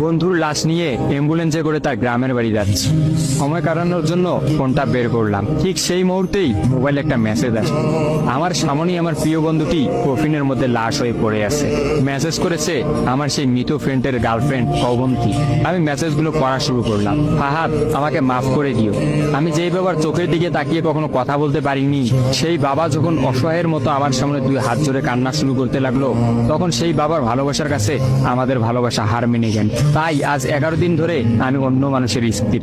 বন্ধুর লাশ নিয়ে অ্যাম্বুলেন্সে করে তার গ্রামের বাড়ি যাচ্ছে। সময় কাটানোর জন্য ফোনটা বের করলাম, ঠিক সেই মুহূর্তেই মোবাইলে একটা মেসেজ আসে। আমার সামনেই আমার প্রিয় বন্ধুটি কফিনের মধ্যে লাশ হয়ে পড়ে আছে। মেসেজ করেছে আমার সেই মৃত ফ্রেন্ডের গার্লফ্রেন্ড অবন্তী। আমি মেসেজগুলো পড়া শুরু করলাম। ফাহাদ, আমাকে মাফ করে দিও। আমি যেই বাবার চোখের দিকে তাকিয়ে কখনো কথা বলতে পারিনি, সেই বাবা যখন অসহায়ের মতো আমার সামনে দুই হাত জোরে কান্না শুরু করতে লাগলো, তখন সেই বাবার ভালোবাসার কাছে আমাদের ভালোবাসা হার মেনে গেল। তাই আজ 11 দিন ধরে আমি অন্য মানুষের স্ত্রী।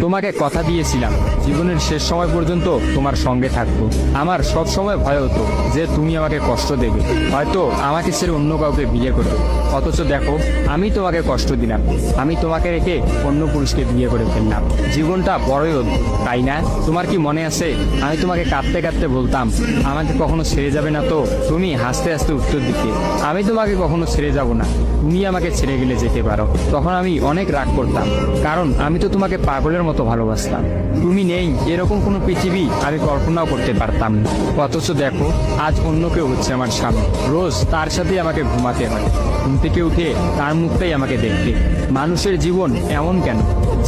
তোমাকে কথা দিয়েছিলাম জীবনের শেষ সময় পর্যন্ত তোমার সঙ্গে থাকবো। আমার সব সময় ভয় হতো যে তুমি আমাকে কষ্ট দেবে, হয়তো আমাকে ছেড়ে অন্য কাউকে বিয়ে করবে। অথচ দেখো, আমি তোমাকে কষ্ট দিলাম, আমি তোমাকে রেখে অন্য পুরুষকে বিয়ে করে ফেললাম। জীবনটা বড়ই অদ্ভুত, তাই না? তোমার কি মনে আছে আমি তোমাকে কাঁদতে কাঁদতে বলতাম আমাকে কখনো ছেড়ে যাবে না? তো তুমি হাসতে হাসতে উত্তর দিতে আমি তোমাকে কখনো ছেড়ে যাব না, তুমি আমাকে ছেড়ে গেলে যেতে পারো। তখন আমি অনেক রাগ করতাম, কারণ আমি তো তোমাকে পাগলের মতো ভালোবাসতাম। তুমি নেই এরকম কোনো পৃথিবী আমি কল্পনাও করতে পারতাম না। অথচ দেখো, আজ অন্য কেউ হচ্ছে আমার স্বামী। রোজ তার সাথে আমাকে ঘুমাতে হয়, ঘুম থেকে উঠে তার মুখটাই আমাকে দেখতে। মানুষের জীবন এমন কেন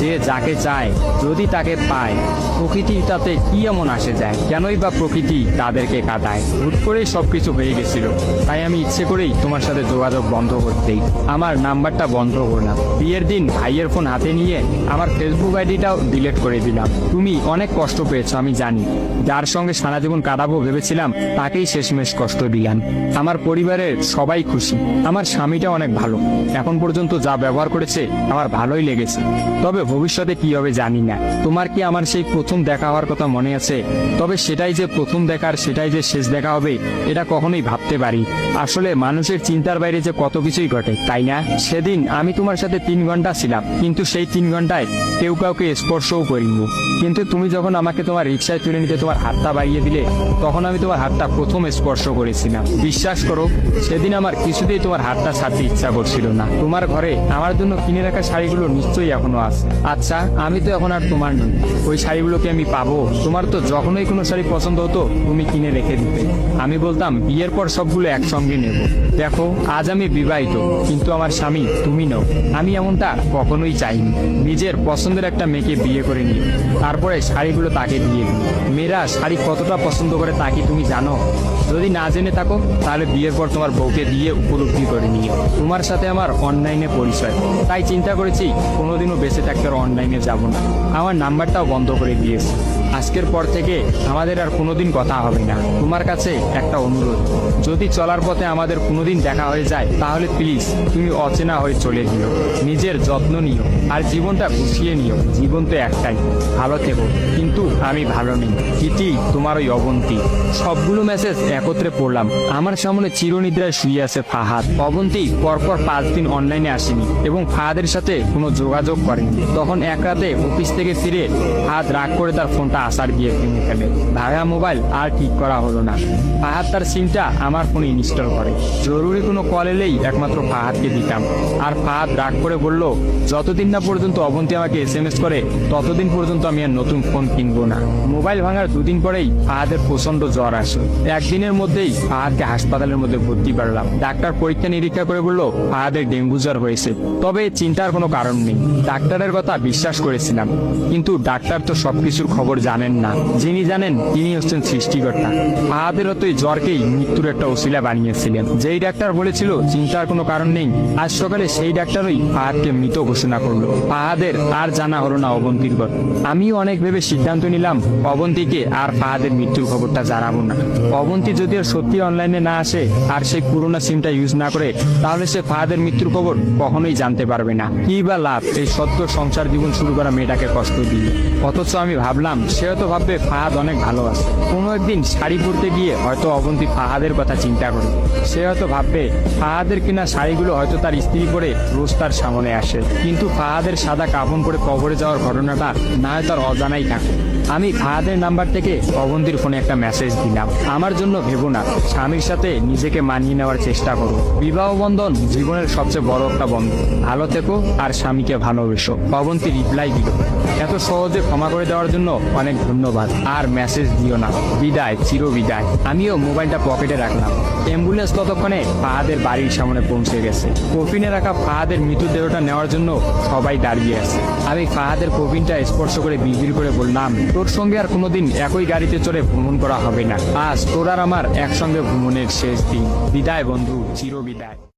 যে যাকে চায় যদি তাকে পায়? প্রকৃতির তাতে কি এমন আসে যায়? কেনই বা প্রকৃতি তাদেরকে কাঁদায়? হুট করেই সবকিছু হয়ে গেছিল, তাই আমি ইচ্ছে করেই তোমার সাথে যোগাযোগ বন্ধ করতেই আমার নাম্বারটা বন্ধ করলাম। বিয়ের দিন ভাইয়ের ফোন হাতে নিয়ে আমার ফেসবুক আইডিটাও ডিলিট করে দিলাম। তুমি অনেক কষ্ট পেয়েছো আমি জানি, যার সঙ্গে সারা জীবন কাটাবো ভেবেছিলাম তাকেই শেষমেশ কষ্ট দিলাম। আমার পরিবারের সবাই খুশি, আমার স্বামীটা অনেক ভালো, এখন পর্যন্ত যা ব্যবহার করেছে আমার ভালোই লেগেছে। তবে ভবিষ্যতে কি হবে জানি না। তোমার কি আমার সেই প্রথম দেখা হওয়ার কথা মনে আছে? তবে সেটাই যে প্রথম দেখার, সেটাই যে শেষ দেখা হবে, এটা কখনোই ভাবতে পারি। আসলে মানুষের চিন্তার বাইরে যে কত কিছুই ঘটে, তাই না? সেদিন আমি তোমার সাথে 3 ঘন্টা ছিলাম, কিন্তু সেই 3 ঘন্টায় কেউ কাউকে স্পর্শও করিনি। কিন্তু তুমি যখন আমাকে তোমার রিক্সায় তুলে নিতে তোমার হাতটা বাড়িয়ে দিলে, তখন আমি তোমার হাতটা প্রথম স্পর্শ করেছিলাম। বিশ্বাস করো, সেদিন আমার কিছুতেই তোমার হাতটা ছাড়তে ইচ্ছা করছিল না। তোমার ঘরে আমার জন্য কিনে রাখা শাড়িগুলো নিশ্চয়ই এখনো আছে। আচ্ছা, আমি তো এখন আর তোমার নই, ওই শাড়িগুলোকে আমি পাবো? তোমার তো যখনই কোনো শাড়ি পছন্দ হতো তুমি কিনে রেখে দিতে, আমি বলতাম বিয়ের পর সবগুলো একসঙ্গে নেব। দেখো, আজ আমি বিবাহিত, কিন্তু আমার স্বামী তুমি নও। আমি এমনটা কখনোই চাইনি। নিজের পছন্দের একটা মেয়েকে বিয়ে করে নিই, তারপরে শাড়িগুলো তাকে দিয়ে দিই। মেয়েরা শাড়ি কতটা পছন্দ করে তা কি তুমি জানো? যদি না জেনে থাকো তাহলে বিয়ের পর তোমার বউকে দিয়ে উপলব্ধি করে নিও। তোমার সাথে আমার অনলাইনে পরিচয়, তাই চিন্তা করেছি কোনোদিনও বেঁচে থাকতে আর অনলাইনে যাব না। আমার নাম্বারটাও বন্ধ করে দিয়েছি। আজকের পর থেকে আমাদের আর কোনোদিন কথা হবে না। তোমার কাছে একটা অনুরোধ, যদি চলার পথে আমাদের কোনোদিন দেখা হয়ে যায় তাহলে প্লিজ তুমি অচেনা হয়ে চলে দিও। নিজের যত্ন নিও আর জীবনটা গুছিয়ে নিও। জীবন তো একটাই, ভালো থেকো। কিন্তু আমি ভালো নেই, ইতি তোমার ওই অবন্তী। সবগুলো মেসেজ একত্রে পড়লাম। আমার সামনে চিরনিদ্রায় শুয়ে আছে ফাহাদ। অবন্তী পরপর 5 দিন অনলাইনে আসেনি এবং ফাহাদের সাথে কোনো যোগাযোগ করেনি। তখন এক রাতে অফিস থেকে ফিরে ফাহাদ রাগ করে তার ফোনটা আসার গিয়ে ভেঙে ফেলে। ভাঙা মোবাইল আর ঠিক করা হলো না। ফাহাদ তার সিমটা আমার ফোনে ইনস্টল করে। জরুরি কোনো কল এলেই একমাত্র ফাহাদকে দিতাম। আর ফাহাদ রাগ করে বলল, যতদিন না পর্যন্ত অবন্তী আমাকে SMS করে ততদিন পর্যন্ত আমি আর নতুন ফোন কিনবো না। মোবাইল ভাঙার 2 দিন পরেই ফাহাদের প্রচন্ড জ্বর আসে। একদিনের মধ্যেই ফাহাদকে হাসপাতালের মধ্যে ভর্তি করলাম। ডাক্তার পরীক্ষা নিরীক্ষা করে বলল ফাহাদের ডেঙ্গু জ্বর হয়েছে। তবে চিন্তার কোনো কারণ নেই, ডাক্তারের কথা বিশ্বাস করেছিলাম। কিন্তু ডাক্তার তো সবকিছুর খবর জানেন না, যিনি জানেন তিনি হচ্ছেন সৃষ্টিকর্তা। ফাহাদের হয়তো এই জ্বরকেই মৃত্যুর একটা ওসিলা বানিয়েছিলেন। যেই ডাক্তার বলেছিল চিন্তার কোনো কারণ নেই, আজ সকালে সেই ডাক্তারই ফাহাদকে মৃত ঘোষণা করলো। ফাহাদের আর জানা হলো না অবন্তীর কথা। আমিও অনেক ভেবে সিদ্ধান্ত নিলাম অবন্তীকে আর ফাহাদের মৃত্যুর খবরটা জানাবো না। অবন্তী যদি আর সত্যি অনলাইনে না আসে আর সেই পুরোনো সিমটা ইউজ না করে, তাহলে সে ফাহাদের মৃত্যুর খবর কখনোই জানতে পারবে না। কি বা লাভ এই সত্য সংসার জীবন শুরু করা মেয়েটাকে কষ্ট দিয়ে? অথচ আমি ভাবলাম সে হয়তো ভাববে ফাহাদ অনেক ভালো আছে। কোনো একদিন শাড়ি পরতে গিয়ে হয়তো অবন্তী ফাহাদের কথা চিন্তা করে। সে হয়তো ভাববে ফাহাদের কিনা শাড়িগুলো হয়তো তার স্ত্রী পরে রোজ তার সামনে আসে, কিন্তু ফাহাদের সাদা কাফন পরে কবরে যাওয়ার ঘটনাটা না হয় তার অজানাই থাকে। আমি ফাহাদের নাম্বার থেকে অবন্তীর ফোনে একটা মেসেজ দিলাম, আমার জন্য ভেবো না, স্বামীর সাথে নিজেকে মানিয়ে নেওয়ার চেষ্টা করো। বিবাহ বন্ধন জীবনের সবচেয়ে বড় একটা বন্ধন, ভালো থেকো আর স্বামীকে ভালোবেসো। অবন্তী রিপ্লাই দিল, এত সহজে ক্ষমা করে দেওয়ার জন্য অনেক অনেক ধন্যবাদ, আর মেসেজ দিও না, বিদায়, চির বিদায়। আমিও মোবাইলটা পকেটে রাখলাম। অ্যাম্বুলেন্স ততক্ষণে ফাহাদের বাড়ির সামনে পৌঁছে গেছে। কফিনে রাখা ফাহাদের মৃতদেহটা নেওয়ার জন্য সবাই দাঁড়িয়ে আছে। আমি ফাহাদের কফিনটা স্পর্শ করে বিড়বিড় করে বললাম, তোর সঙ্গে আর কোনোদিন একই গাড়িতে চড়ে ভ্রমণ করা হবে না। আজ তোর আর আমার একসঙ্গে ভ্রমণের শেষ দিন। বিদায় বন্ধু, চির বিদায়।